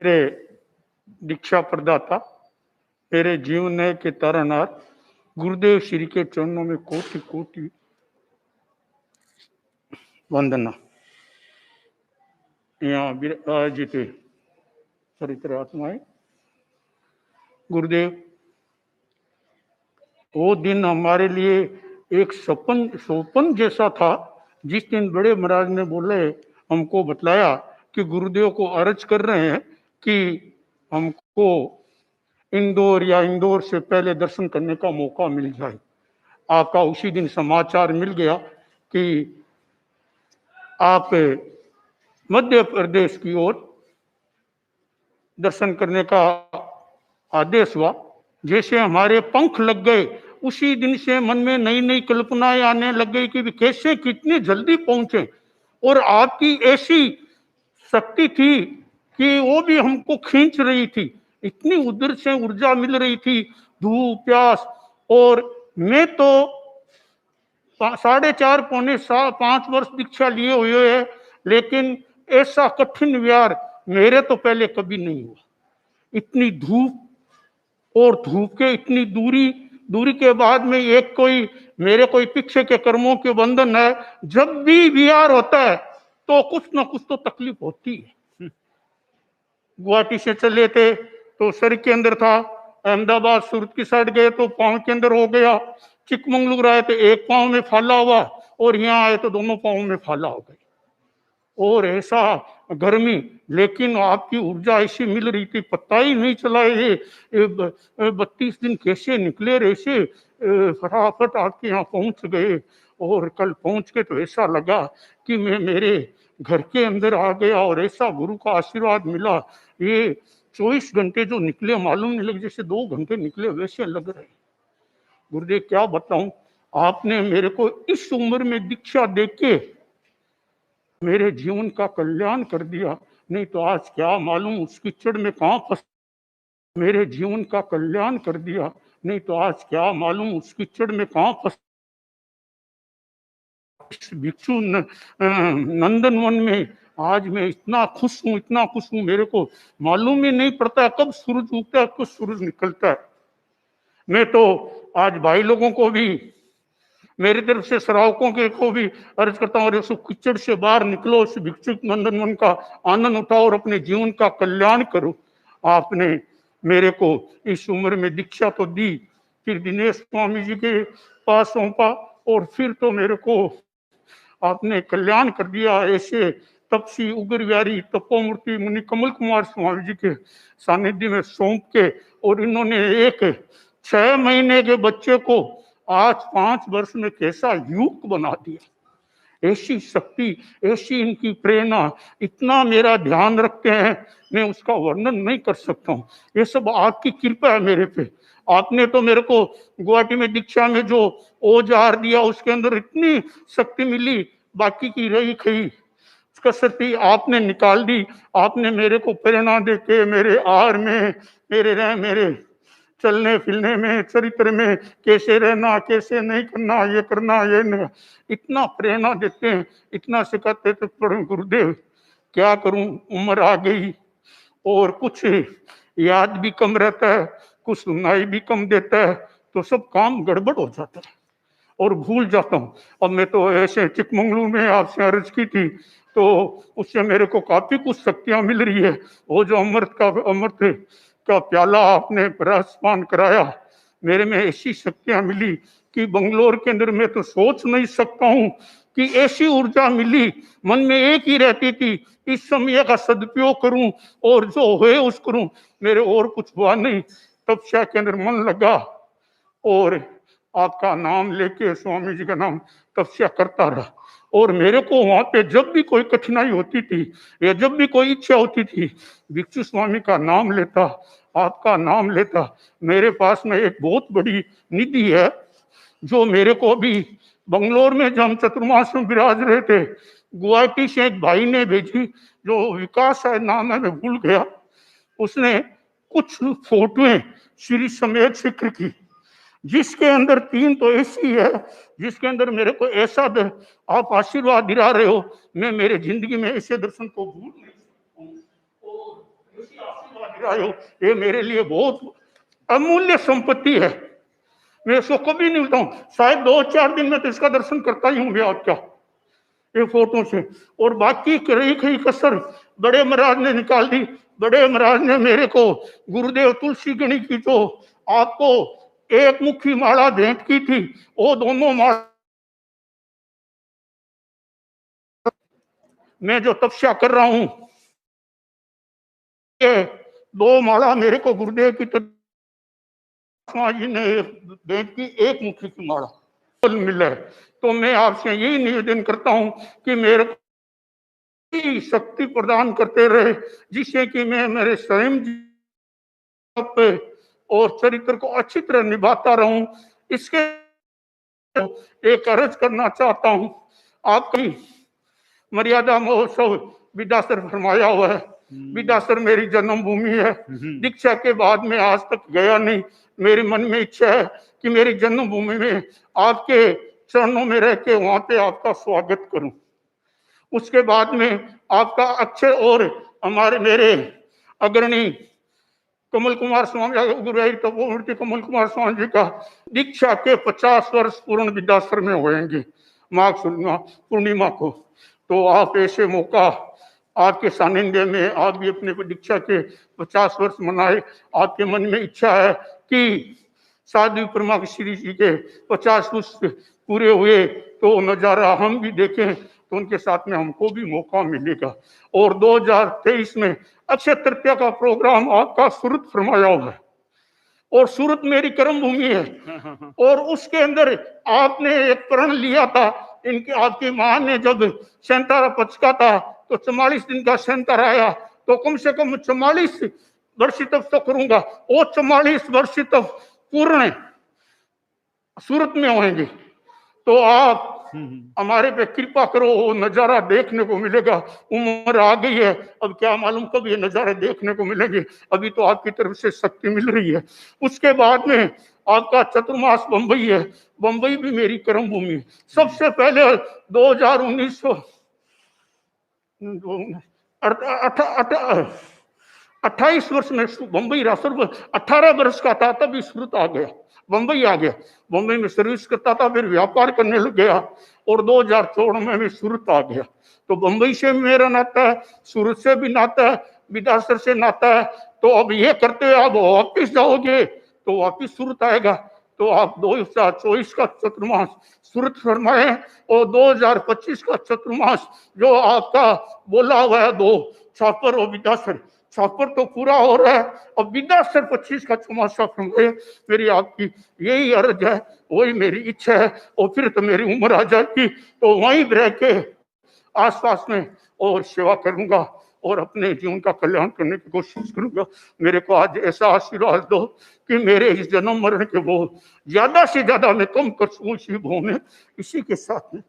मेरे दीक्षा प्रदाता, मेरे जीवन के तारनार गुरुदेव श्री के चरणों में कोटि कोटि वंदना। यहाँ विराजित चरित्र आत्माएं, गुरुदेव, वो दिन हमारे लिए एक सोपन जैसा था। जिस दिन बड़े महाराज ने बोले, हमको बतलाया कि गुरुदेव को अर्ज कर रहे हैं कि हमको इंदौर या इंदौर से पहले दर्शन करने का मौका मिल जाए। आपका उसी दिन समाचार मिल गया कि आप मध्य प्रदेश की ओर दर्शन करने का आदेश हुआ। जैसे हमारे पंख लग गए, उसी दिन से मन में नई नई कल्पनाएं आने लग गई कि कैसे कितनी जल्दी पहुंचे। और आपकी ऐसी शक्ति थी कि वो भी हमको खींच रही थी, इतनी उधर से ऊर्जा मिल रही थी, धूप प्यास। और मैं तो 4.5 पौने 5 वर्ष दीक्षा लिए हुए है, लेकिन ऐसा कठिन व्यवहार मेरे तो पहले कभी नहीं हुआ। इतनी धूप और धूप के इतनी दूरी के बाद में एक मेरे कोई पीछे के कर्मों के बंधन है। जब भी विहार होता है तो कुछ ना कुछ तो तकलीफ होती है। गुवाहाटी से चले थे तो सर के अंदर था, अहमदाबाद सूरत की साइड गए तो पांव के अंदर हो गया, चिकमंगलुर आए तो एक पांव में फाला हुआ, और यहाँ आए तो दोनों पांव में फाला हो गई। और ऐसा गर्मी, लेकिन आपकी ऊर्जा ऐसी मिल रही थी, पता ही नहीं चला ये 32 दिन कैसे निकले। ऐसे फटाफट आपके यहाँ पहुंच गए। और कल पहुंच के तो ऐसा लगा कि मैं मेरे घर के अंदर आ गया, और ऐसा गुरु का आशीर्वाद मिला। ये 24 घंटे जो निकले मालूम नहीं लगे, जैसे 2 घंटे निकले वैसे लग रहे। गुरुदेव क्या बताऊं, आपने मेरे को इस उम्र में दीक्षा देके मेरे जीवन का कल्याण कर दिया। नहीं तो आज क्या मालूम उस कीचड़ में कहां फंस। मेरे जीवन का कल्याण कर दिया, नहीं तो आज क्या मालूम उस कीचड़ में कहां फंस। भिक्षु नंदनवन में आज मैं इतना खुश हूं, मेरे को मालूम ही नहीं पड़ता कब सूरज उगता है, कब सूरज निकलता है। मैं तो आज भाई लोगों को भी, मेरी तरफ से श्रावकों के को भी अर्ज करता हूँ, उस कीचड़ से बाहर निकलो, उस भिक्षु नंदनवन का आनंद उठाओ और अपने जीवन का कल्याण करो। आपने मेरे को इस उम्र में दीक्षा तो दी, फिर दिनेश स्वामी जी के पास सौंपा, और फिर तो मेरे को आपने कल्याण कर दिया। ऐसे तपसी उग्रविहारी तपोमूर्ति मुनि कमल कुमार स्वामी जी के सानिध्य में सौंप के, और इन्होंने एक 6 महीने के बच्चे को आज 5 वर्ष में कैसा युग बना दिया। ऐसी शक्ति, ऐसी इनकी प्रेरणा, इतना मेरा ध्यान रखते हैं, मैं उसका वर्णन नहीं कर सकता हूँ। ये सब आपकी कृपा है मेरे पे। आपने तो मेरे को गुवाहाटी में दीक्षा में जो औजार दिया, उसके अंदर इतनी शक्ति मिली, बाकी की रही खई कसरती आपने निकाल दी। आपने मेरे को प्रेरणा देके मेरे आहार में, मेरे चलने फिरने में, चरित्र में कैसे रहना, कैसे नहीं करना, ये करना, ये नहीं, इतना प्रेरणा देते हैं, इतना सिखाते थे। पढ़ो गुरुदेव, क्या करूं, उम्र आ गई और कुछ याद भी कम रहता है, कुछ सुनाई भी कम देता है, तो सब काम गड़बड़ हो जाता है और भूल जाता हूँ। अब मैं तो ऐसे चिकमंगलुरु में आपसे अर्ज की थी, तो उससे मेरे को काफी कुछ शक्तियां मिल रही है। वो जो अमृत का प्याला आपने रसपान कराया, मेरे में ऐसी शक्तियां मिली कि बंगलोर के अंदर मैं तो सोच नहीं सकता हूँ कि ऐसी ऊर्जा मिली। मन में एक ही रहती थी, इस समय का सदुपयोग करूं और जो हुए उस करूं, मेरे और कुछ हुआ नहीं। तपस्या के अंदर मन लगा और आपका नाम लेके, स्वामी जी का नाम, तपस्या करता रहा। और मेरे को वहां पे जब भी कोई कठिनाई होती थी या जब भी कोई इच्छा होती थी, भिक्षु स्वामी का नाम लेता, आपका नाम लेता। मेरे पास में एक बहुत बड़ी निधि है जो मेरे को भी बंगलोर में जब हम चतुर्मास में विराज रहे थे, गुवाहाटी से एक भाई ने भेजी, जो विकास है नाम है, मैं भूल गया। उसने कुछ फोटोएं श्री समेत शिखर की, जिसके अंदर 3 तो ऐसी है जिसके अंदर मेरे को ऐसा आप आशीर्वाद दिला रहे हो, मैं मेरे जिंदगी में ऐसे दर्शन को भूल नहीं सकता हूं। और ऐसी आए हो, ये मेरे लिए बहुत अमूल्य संपत्ति है, मैं इसको कभी नहीं भूलता हूँ। शायद 2-4 दिन में तो इसका दर्शन करता ही हूँ मैं, और क्या, ये फोटो से। और बाकी रही खई कसर बड़े महाराज ने निकाल दी। बड़े महाराज ने मेरे को गुरुदेव तुलसी गणी की जो आपको एक मुखी माला भेंट की थी, वो दोनों माला मैं जो तपस्या कर रहा हूं, ये 2 माला मेरे को गुरुदेव की जी ने भेंट की, एक मुखी की माला मिले। तो मैं आपसे यही निवेदन करता हूं कि मेरे को शक्ति प्रदान करते रहे, जिससे कि मैं मेरे स्वयं पे और चरित्र को अच्छी तरह निभाता रहूं। इसके एक अर्ज करना चाहता हूं, आपकी मर्यादा महोत्सव विद्यासर फरमाया हुआ है। विद्यासर मेरी जन्मभूमि है। दीक्षा के बाद में आज तक गया नहीं। मेरे मन में इच्छा है कि मेरी जन्मभूमि में आपके चरणों में रह के वहां पे आपका स्वागत करूं। उसके बाद में आपका अक्षय और हमारे मेरे अग्रणी कमल कुमार स्वामी गुरुवारी तपोमूर्ति कमल कुमार स्वामी जी का दीक्षा के 50 वर्ष पूर्ण विद्यासर में होंगे माघ पूर्णिमा को। तो आप ऐसे मौका आपके सानिध्य में आप भी अपने दीक्षा के 50 वर्ष मनाए। आपके मन में इच्छा है कि साधु परमा श्री जी के 50 वर्ष पूरे हुए तो नजारा हम भी देखें, तो उनके साथ में हमको भी मौका मिलेगा। और 2023 में अक्षय तृतीया का प्रोग्राम आपका सूरत फरमाया हुआ है, और सूरत मेरी कर्म भूमि है। और उसके अंदर आपने एक प्रण लिया था, इनके आपकी मां ने जब सेंतारा पचका था तो 44 दिन का सेंतारा आया, तो कम से कम 44 वर्ष तक तो करूंगा। वो 44 वर्ष तक पूर्ण सूरत में होंगे। तो आप हमारे पे कृपा करो, वो नजारा देखने को मिलेगा। उम्र आ गई है, अब क्या मालूम कब ये नजारे देखने को मिलेंगे। अभी तो आपकी तरफ से शक्ति मिल रही है। उसके बाद में आपका चतुर्मास बंबई है। बंबई भी मेरी कर्म भूमि है। सबसे पहले 2019 28 वर्ष में बंबई रासर 18 वर्ष का था, तभी सूरत आ गया, बंबई आ गया। बंबई में सर्विस करता था, फिर व्यापार करने लग गया, और 2014 में भी सूरत आ गया। तो बंबई से भी मेरा नाता है, सूरत से भी नाता है, विदासर से नाता है। तो अब ये करते हुए आप वापिस जाओगे तो वापिस सूरत आएगा। तो आप 2024 का चतुर्मास सूरत फरमाए, और 2025 का चतुर्मास जो आपका बोला हुआ है 2 छापर और विदासर, छापर तो पूरा हो रहा है, और विदासर 25 का चौमासा फरमाए। मेरी आपकी यही अर्ज है, वही मेरी इच्छा है। और फिर तो मेरी उम्र आ जाएगी तो वहीं रह के आसपास में और सेवा करूंगा और अपने जीवन का कल्याण करने की कोशिश करूंगा। मेरे को आज ऐसा आशीर्वाद दो कि मेरे इस जन्म मरण के बोझ ज्यादा से ज्यादा मैं कम कर सकूं इसी भाव में। इसी के साथ में